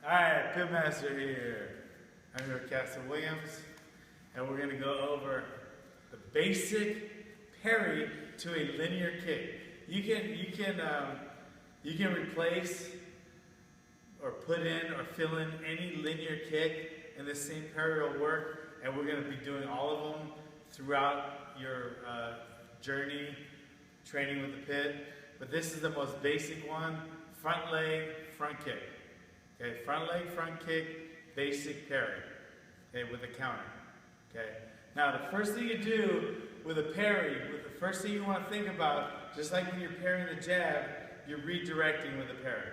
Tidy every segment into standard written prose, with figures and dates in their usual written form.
Alright, Pitmaster here. I'm here with Castle Williams, and we're going to go over the basic parry to a linear kick. You can replace or put in or fill in any linear kick, and the same parry will work. And we're going to be doing all of them throughout your journey training with the pit. But this is the most basic one: front leg, front kick. Okay, front leg, front kick, basic parry. Okay, with a counter. Okay. Now the first thing you do with a parry, the first thing you want to think about, just like when you're parrying the jab, you're redirecting with a parry.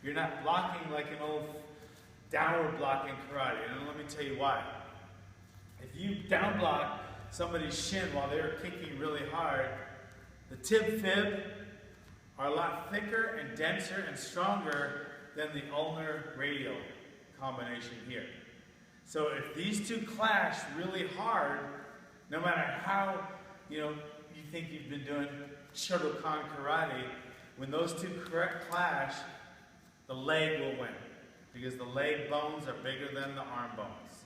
You're not blocking like an old downward block in karate. And let me tell you why. If you down block somebody's shin while they're kicking really hard, the tib fib are a lot thicker and denser and stronger than the ulnar radial combination here. So if these two clash really hard, no matter how you think you've been doing Shotokan karate, when those two clash, the leg will win, because the leg bones are bigger than the arm bones.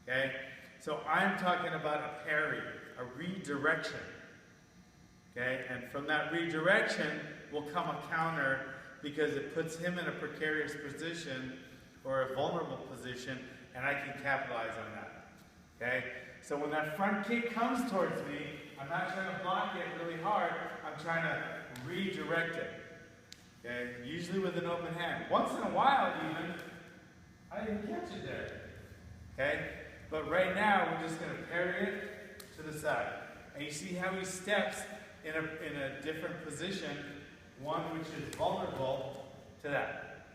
Okay? So I'm talking about a parry, a redirection. Okay? And from that redirection will come a counter, because it puts him in a precarious position or a vulnerable position, and I can capitalize on that. Okay? So when that front kick comes towards me, I'm not trying to block it really hard, I'm trying to redirect it. Okay? Usually with an open hand. Once in a while even, I didn't catch it there. Okay? But right now we're just going to parry it to the side. And you see how he steps in a different position, one which is vulnerable to that.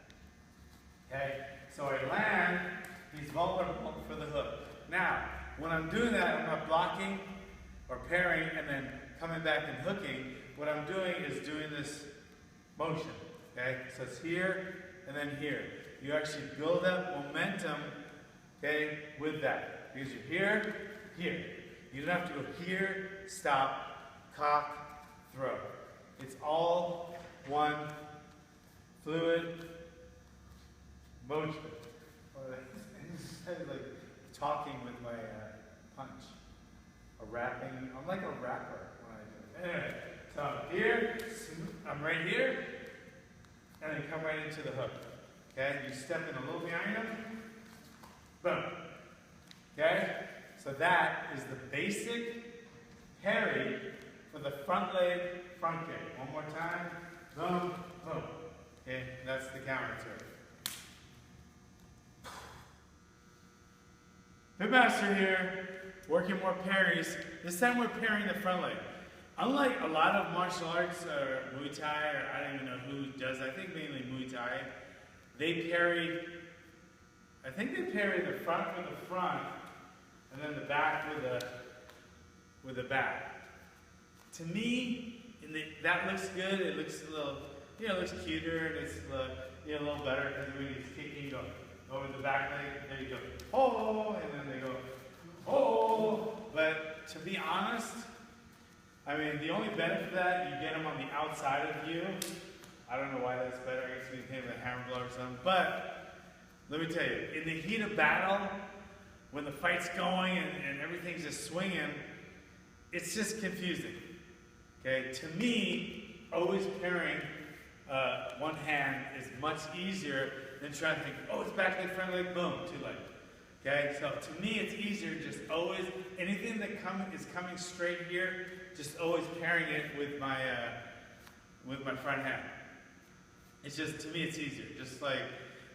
Okay? So I land, he's vulnerable for the hook. Now, when I'm doing that, I'm not blocking or parrying and then coming back and hooking. What I'm doing is doing this motion. Okay? So it's here and then here. You actually build up momentum, okay, with that. Because you're here, here. You don't have to go here, stop, cock, throw. It's all one fluid motion. Like talking with my punch. I'm like a rapper when I do it. Anyway, so I'm here, I'm right here, and then come right into the hook. Okay, you step in a little behind him, boom. Okay, so that is the basic parry for the front leg, front kick. One more time, boom, boom. Okay, that's the counter to it. Pitmaster here, working more parries. This time we're parrying the front leg. Unlike a lot of martial arts, or Muay Thai, or I don't even know who does, I think mainly Muay Thai, they parry the front with the front, and then the back with the back. To me, that looks good. It looks a little, it looks cuter, and it's a little better, because when he's kicking, you go over the back leg, there you go, oh, and then they go, oh. But to be honest, I mean, the only benefit of that, you get them on the outside of you. I don't know why that's better. I guess we came with a hammer blow or something. But let me tell you, in the heat of battle, when the fight's going and everything's just swinging, it's just confusing. Okay, to me, always parrying one hand is much easier than trying to think, oh, it's back leg, front leg, boom, two leg. Okay, so to me, it's easier just always, anything that is coming straight here, just always parrying it with my front hand. It's just, to me, it's easier. Just like,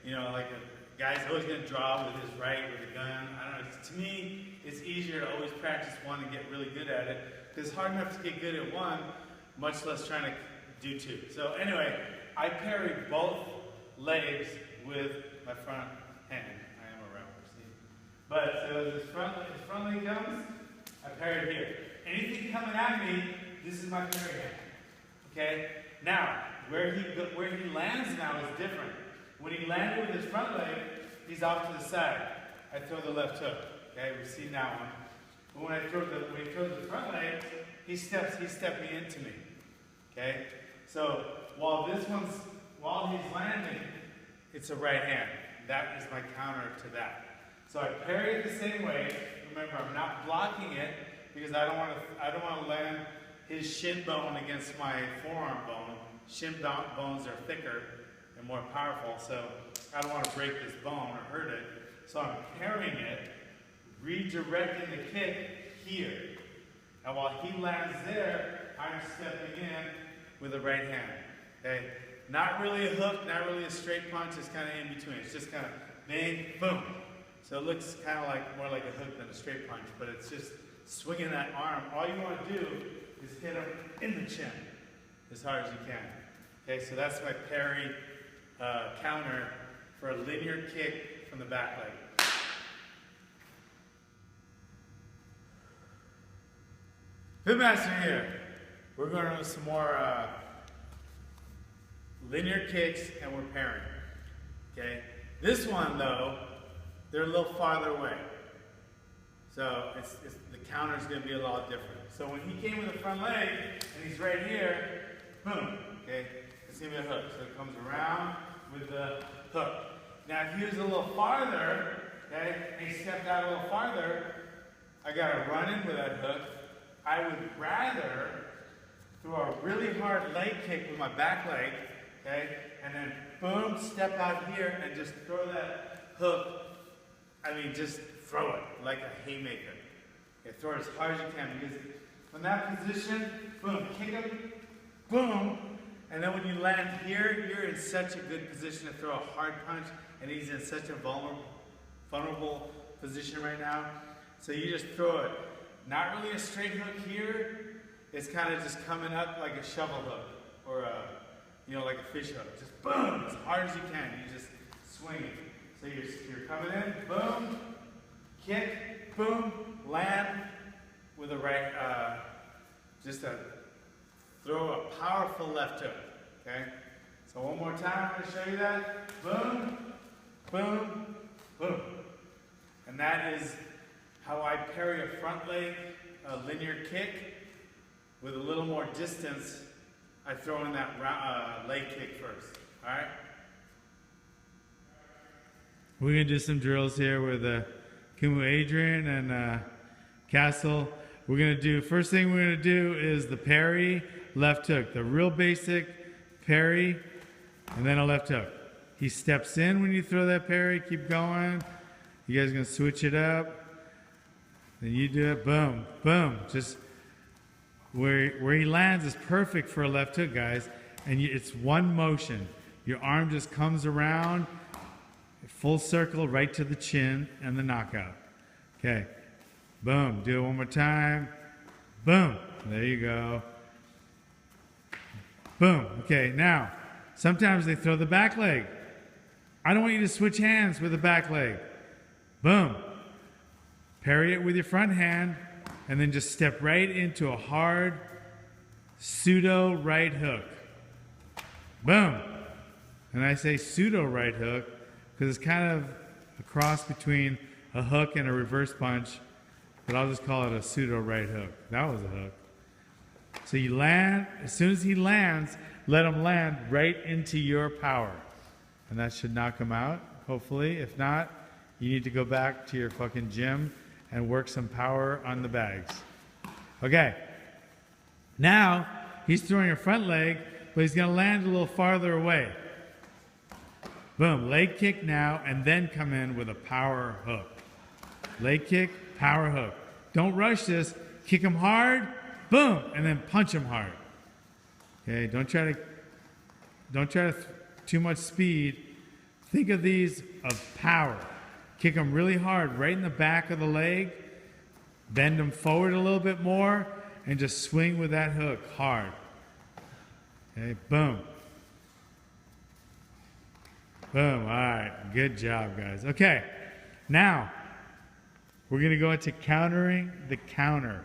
like a guy's always going to draw with his right, with a gun. I don't know. To me, it's easier to always practice one and get really good at it. Because it's hard enough to get good at one, much less trying to do two. So anyway, I parry both legs with my front hand. I am a rapper, see? But so this front leg comes, I parry it here. Anything coming at me, this is my parry hand. Okay? Now, where he lands now is different. When he landed with his front leg, he's off to the side. I throw the left hook. Okay, we've seen that one. But when he throws the front leg, he's stepping into me. Okay? So while he's landing, it's a right hand. that is my counter to that. So I parry it the same way. Remember, I'm not blocking it because I don't want to land his shin bone against my forearm bone. Shin bones are thicker and more powerful, so I don't want to break this bone or hurt it. So I'm parrying it, redirecting the kick here. And while he lands there, I'm stepping in with the right hand. Okay? Not really a hook, not really a straight punch, it's kind of in between. It's just kind of bang, boom. So it looks kind of like more like a hook than a straight punch, but it's just swinging that arm. All you want to do is hit him in the chin as hard as you can. Okay, so that's my parry counter for a linear kick from the back leg. Pitmaster here. We're going to do some more linear kicks and we're parrying. Okay, this one though, they're a little farther away. So the counter is going to be a lot different. So when he came with the front leg and he's right here, boom, okay, it's going to be a hook. So it comes around with the hook. Now if he was a little farther, okay, and he stepped out a little farther, I got to run in with that hook. I would rather throw a really hard leg kick with my back leg, okay, and then boom, step out here and just throw that hook. I mean, just throw it like a haymaker. Okay, throw it as hard as you can because from that position, boom, kick him, boom, and then when you land here, you're in such a good position to throw a hard punch, and he's in such a vulnerable position right now. So you just throw it. Not really a straight hook here. It's kind of just coming up like a shovel hook or like a fish hook. Just boom, as hard as you can. You just swing it. So you're coming in, boom, kick, boom, land with a right, throw a powerful left hook, okay? So one more time, I'm gonna show you that. Boom, boom, boom. And that is how I parry a front leg, a linear kick. With a little more distance, I throw in that leg kick first, all right? We're going to do some drills here with Kumu Adrian and Castle. We're going to do, first thing we're going to do is the parry, left hook. The real basic parry, and then a left hook. He steps in when you throw that parry, keep going. You guys are going to switch it up. Then you do it, boom, boom. Just where he lands is perfect for a left hook, guys. And it's one motion. Your arm just comes around, full circle right to the chin and the knockout. Okay, boom, do it one more time. Boom, there you go. Boom, okay, now, sometimes they throw the back leg. I don't want you to switch hands with the back leg. Boom. Parry it with your front hand, and then just step right into a hard pseudo right hook. Boom. And I say pseudo right hook because it's kind of a cross between a hook and a reverse punch, but I'll just call it a pseudo right hook. That was a hook. So you land, as soon as he lands, let him land right into your power. And that should knock him out, hopefully. If not, you need to go back to your fucking gym and work some power on the bags. Okay. Now, he's throwing a front leg, but he's going to land a little farther away. Boom, leg kick now, and then come in with a power hook. Leg kick, power hook. Don't rush this. Kick him hard, boom, and then punch him hard. Okay, don't try to too much speed. Think of these of power. Kick them really hard, right in the back of the leg. Bend them forward a little bit more, and just swing with that hook hard. Okay, boom. Boom, all right, good job, guys. Okay, now, we're gonna go into countering the counter.